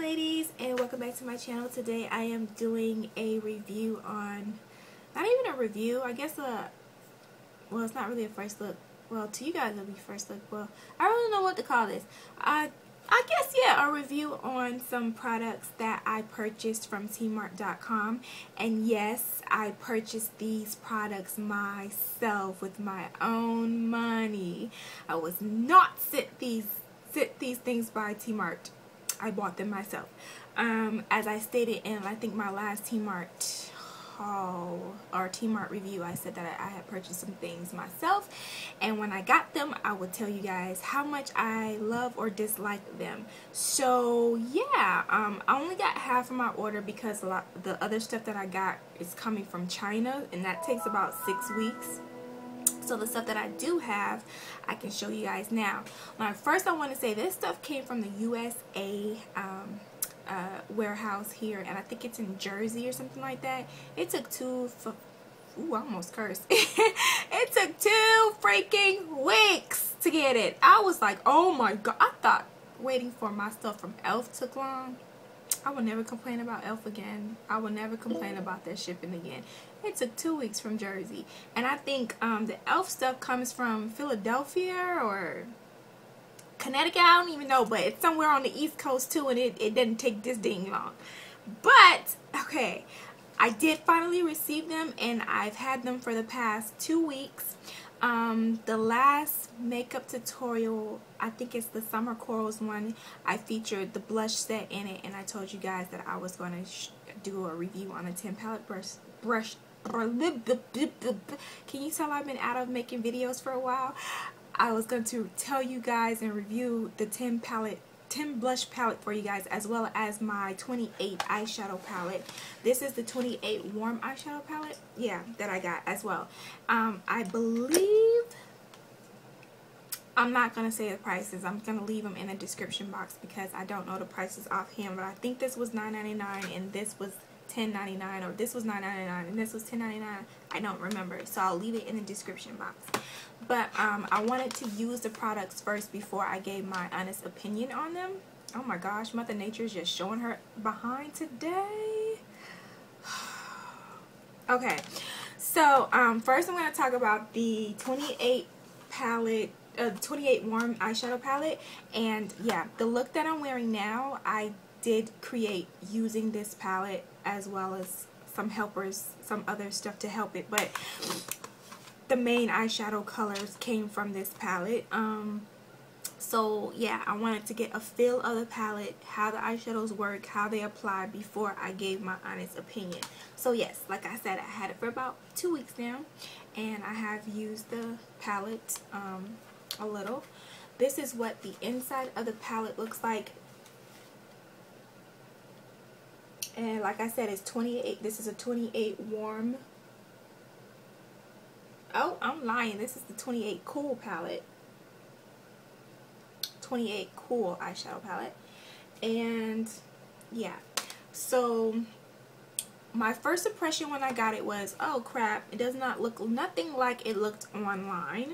ladies, and welcome back to my channel. Today I am doing a review on, not even a review, I guess well, it's not really a first look. Well, to you guys it'll be first look. Well, I don't really know what to call this. I guess, yeah, a review on some products that I purchased from tmart.com. And yes, I purchased these products myself with my own money. I was not sent these things by Tmart. I bought them myself. As I stated in, I think, my last Tmart haul or Tmart review, I said that I had purchased some things myself, and when I got them I would tell you guys how much I love or dislike them. So yeah, I only got half of my order because the other stuff that I got is coming from China, and that takes about 6 weeks. So the stuff that I do have, I can show you guys now. First I want to say this stuff came from the USA warehouse here, and I think it's in Jersey or something like that. It took I almost cursed. It took 2 freaking weeks to get it. I was like, oh my god. I thought waiting for my stuff from Elf took long. I will never complain about Elf again. I will never complain about their shipping again. It took 2 weeks from Jersey. And I think the Elf stuff comes from Philadelphia or Connecticut. I don't even know, but it's somewhere on the East Coast too, and it didn't take this dang long. But, okay, I did finally receive them, and I've had them for the past 2 weeks. The last makeup tutorial, I think it's the Summer Corals one, I featured the blush set in it, and I told you guys that I was going to do a review on a 10 palette brush. Can you tell I've been out of making videos for a while? I was going to tell you guys and review the 10 blush palette for you guys, as well as my 28 eyeshadow palette. This is the 28 warm eyeshadow palette, yeah, that I got as well. I believe, I'm not going to say the prices. I'm going to leave them in the description box because I don't know the prices offhand, but I think this was $9.99 and this was $10.99, or this was $9.99 and this was $10.99. I don't remember, so I'll leave it in the description box. But I wanted to use the products first before I gave my honest opinion on them. Oh my gosh, Mother Nature is just showing her behind today. Okay, so first I'm going to talk about the 28 palette, 28 warm eyeshadow palette. And yeah, the look that I'm wearing now, I did create using this palette, as well as some helpers, some other stuff to help it, but the main eyeshadow colors came from this palette. So yeah, I wanted to get a feel of the palette, how the eyeshadows work, how they apply, before I gave my honest opinion. So yes, like I said, I had it for about 2 weeks now, and I have used the palette a little. This is what the inside of the palette looks like. And like I said, it's 28. This is a 28 warm. Oh, I'm lying. This is the 28 cool palette. 28 cool eyeshadow palette. And yeah. So my first impression when I got it was, oh crap, it does not look nothing like it looked online.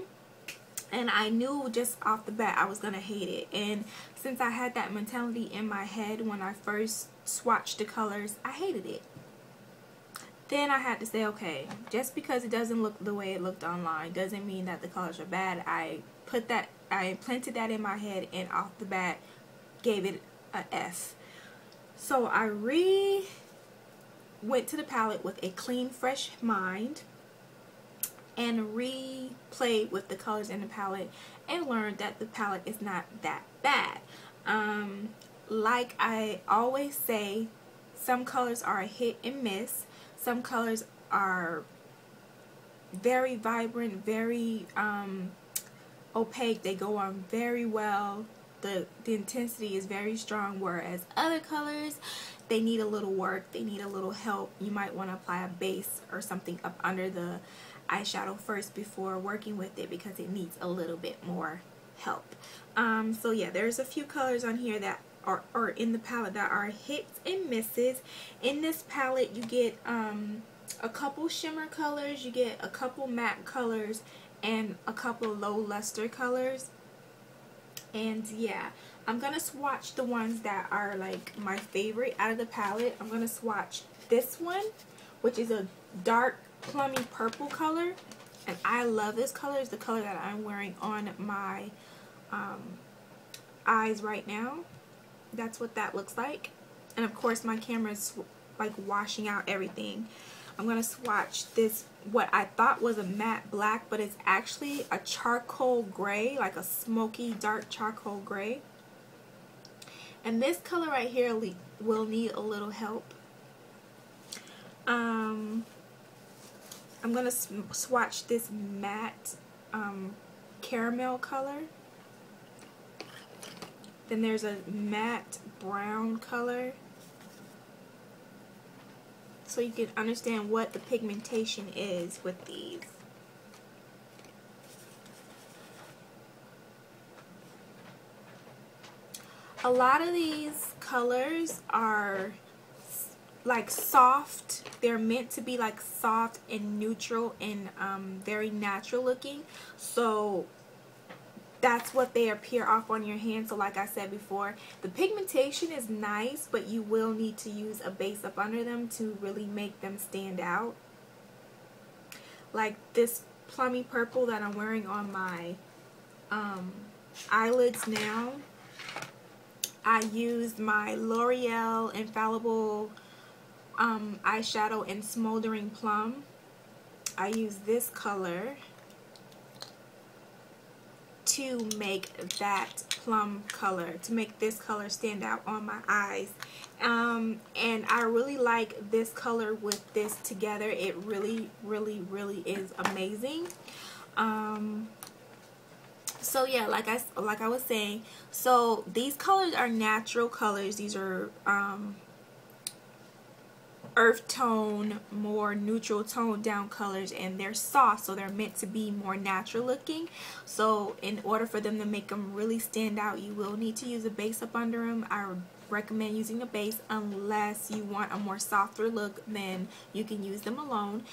And I knew just off the bat I was going to hate it. And since I had that mentality in my head when I first swatched the colors, I hated it. Then I had to say, okay, just because it doesn't look the way it looked online doesn't mean that the colors are bad. I implanted that in my head, and off the bat gave it a F. So I went to the palette with a clean, fresh mind, and replayed with the colors in the palette, and learned that the palette is not that bad. Like I always say, some colors are a hit and miss. Some colors are very vibrant, very opaque. They go on very well. The intensity is very strong, whereas other colors, they need a little work. They need a little help. You might want to apply a base or something up under the eyeshadow first before working with it, because it needs a little bit more help. So yeah, there's a few colors on here that are in the palette that are hits and misses. In this palette you get a couple shimmer colors, you get a couple matte colors, and a couple low luster colors. And yeah, I'm gonna swatch the ones that are like my favorite out of the palette. I'm gonna swatch this one, which is a dark plummy purple color, and I love this color. It's the color that I'm wearing on my eyes right now. That's what that looks like. And of course my camera is like washing out everything. I'm gonna swatch this, what I thought was a matte black, but it's actually a charcoal gray, like a smoky dark charcoal gray. And this color right here will need a little help. I'm gonna swatch this matte caramel color. Then there's a matte brown color, so you can understand what the pigmentation is with these. A lot of these colors are like soft. They're meant to be like soft and neutral and very natural looking. So that's what they appear off on your hand. So like I said before, the pigmentation is nice, but you will need to use a base up under them to really make them stand out. Like this plummy purple that I'm wearing on my eyelids now, I used my L'Oreal Infallible eyeshadow in Smoldering Plum. I used this color to make that plum color, to make this color stand out on my eyes. And I really like this color with this together. It really is amazing. So yeah, like I was saying, so these colors are natural colors. These are earth tone, more neutral tone down colors, and they're soft, so they're meant to be more natural looking. So in order for them to make them really stand out, you will need to use a base up under them. I recommend using a base unless you want a more softer look, then you can use them alone.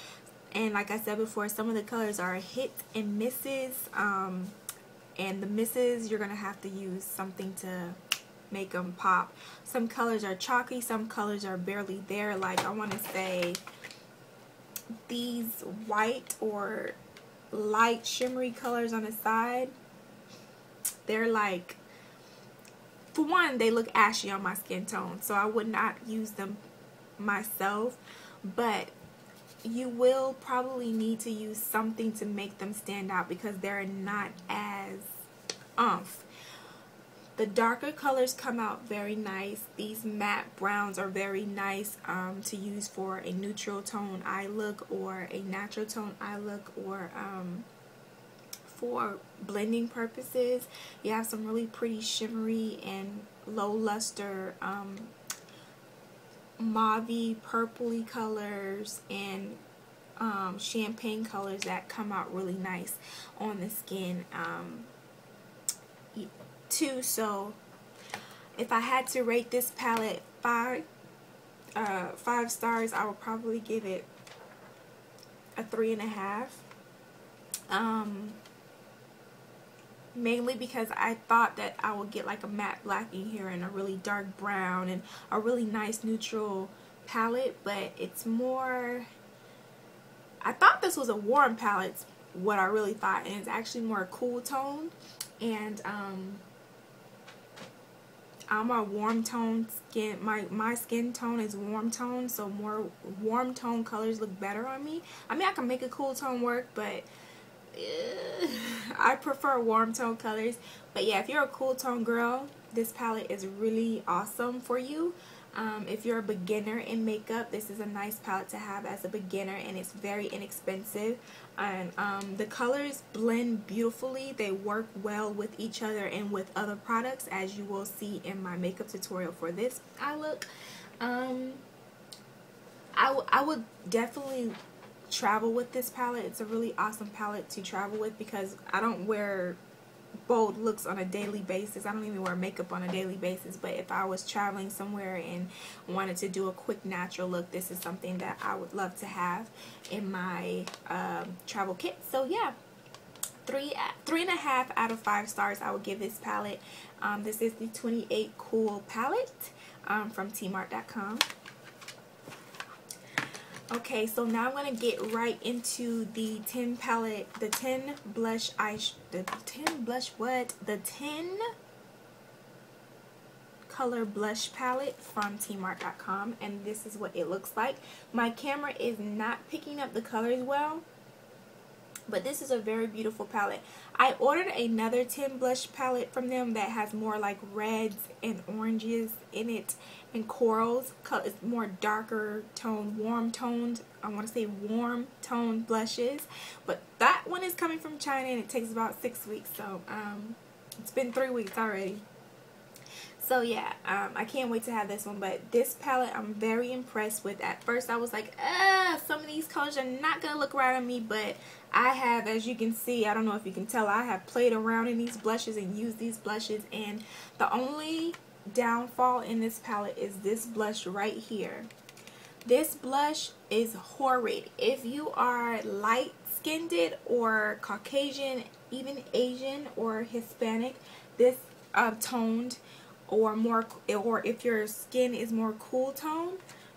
And like I said before, some of the colors are hits and misses, and the misses you're gonna have to use something to make them pop. Some colors are chalky, some colors are barely there. Like I want to say these white or light shimmery colors on the side, they're like, for one, they look ashy on my skin tone, so I would not use them myself. But you will probably need to use something to make them stand out because they're not as oomph. The darker colors come out very nice. These matte browns are very nice to use for a neutral tone eye look or a natural tone eye look, or for blending purposes. You have some really pretty shimmery and low luster mauvey purpley colors and champagne colors that come out really nice on the skin too. So if I had to rate this palette 5 stars, I would probably give it a 3.5. Mainly because I thought that I would get like a matte black in here and a really dark brown and a really nice neutral palette, but it's more, I thought this was a warm palette, what I really thought, and it's actually more a cool tone. And I'm a warm tone skin. My skin tone is warm tone, so more warm tone colors look better on me. I mean, I can make a cool tone work, but I prefer warm tone colors. But yeah, if you're a cool tone girl, this palette is really awesome for you. If you're a beginner in makeup, this is a nice palette to have as a beginner, and it's very inexpensive. And the colors blend beautifully. They work well with each other and with other products, as you will see in my makeup tutorial for this eye look. I would definitely travel with this palette. It's a really awesome palette to travel with because I don't wear bold looks on a daily basis. I don't even wear makeup on a daily basis, but if I was traveling somewhere and wanted to do a quick natural look, this is something that I would love to have in my travel kit. So yeah, 3.5 out of 5 stars I would give this palette. This is the 28 Cool palette from tmart.com. Okay, so now I'm going to get right into the 10 color blush palette from tmart.com, and this is what it looks like. My camera is not picking up the colors well, but this is a very beautiful palette. I ordered another 10 blush palette from them that has more like reds and oranges in it and corals. It's more darker tone, warm toned. I want to say warm toned blushes. But that one is coming from China and it takes about 6 weeks. So it's been 3 weeks already. So yeah, I can't wait to have this one. But this palette I'm very impressed with. At first I was like, some of these colors are not going to look right on me. But I have, as you can see, I don't know if you can tell, I have played around in these blushes and used these blushes. And the only downfall in this palette is this blush right here. This blush is horrid. If you are light skinned or Caucasian, even Asian or Hispanic, this toned or if your skin is more cool tone,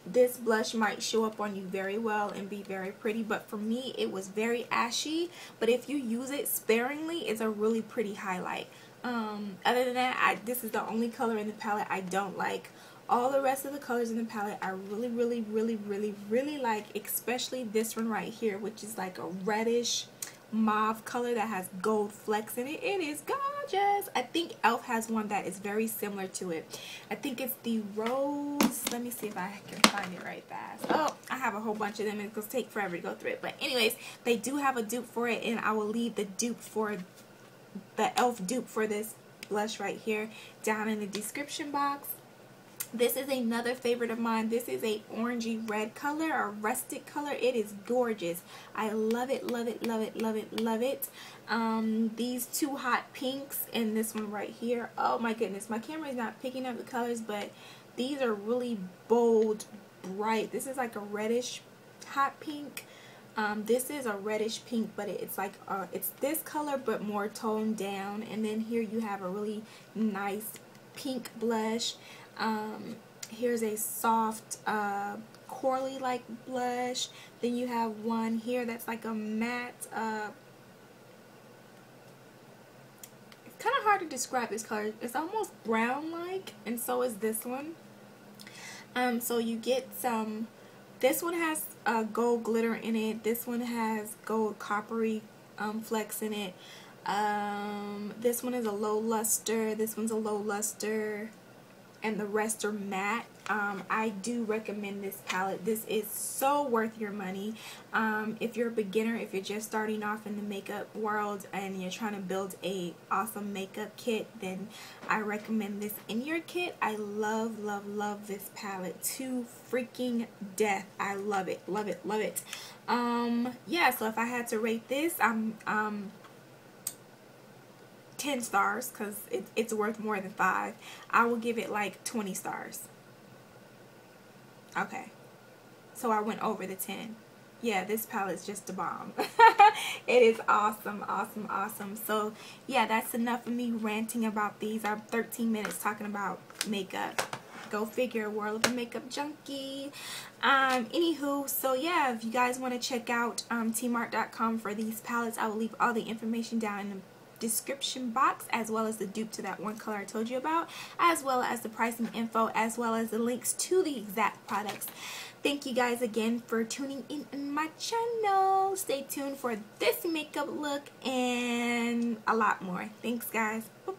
this blush might show up on you very well and be very pretty. But for me, it was very ashy. But if you use it sparingly, it's a really pretty highlight. Other than that, this is the only color in the palette I don't like. All the rest of the colors in the palette I really like, especially this one right here, which is like a reddish mauve color that has gold flecks in it. It is gorgeous. I think e.l.f. has one that is very similar to it. I think it's the rose. Let me see if I can find it right fast. Oh, I have a whole bunch of them. It's going to take forever to go through it. But anyways, they do have a dupe for it, and I will leave the dupe for the e.l.f. dupe for this blush right here down in the description box. This is another favorite of mine. This is a orangey red color, a rustic color. It is gorgeous. I love it, love it, love it, love it, love it. These two hot pinks and this one right here. Oh my goodness, my camera is not picking up the colors, but these are really bold, bright. This is like a reddish hot pink. This is a reddish pink, but it's like it's this color but more toned down. And then here you have a really nice pink blush. Here's a soft corally like blush. Then you have one here that's like a matte, it's kind of hard to describe this color. It's almost brown like, and so is this one. So you get some, this one has gold glitter in it. This one has gold coppery flecks in it. This one is a low luster. This one's a low luster. And the rest are matte. I do recommend this palette. This is so worth your money. If you're a beginner, if you're just starting off in the makeup world and you're trying to build a awesome makeup kit, then I recommend this in your kit. I love, love, love this palette to freaking death. I love it, love it, love it. Yeah, so if I had to rate this, I'm 10 stars because it's worth more than 5. I will give it like 20 stars. Okay, so I went over the 10. Yeah, this palette's just a bomb. It is awesome, awesome, awesome. So yeah, that's enough of me ranting about these. I'm 13 minutes talking about makeup. Go figure, world of a makeup junkie. Anywho, so yeah, if you guys want to check out tmart.com for these palettes, I will leave all the information down in the description box, as well as the dupe to that one color I told you about, as well as the pricing info, as well as the links to the exact products. Thank you guys again for tuning in my channel. Stay tuned for this makeup look and a lot more. Thanks guys. Bye.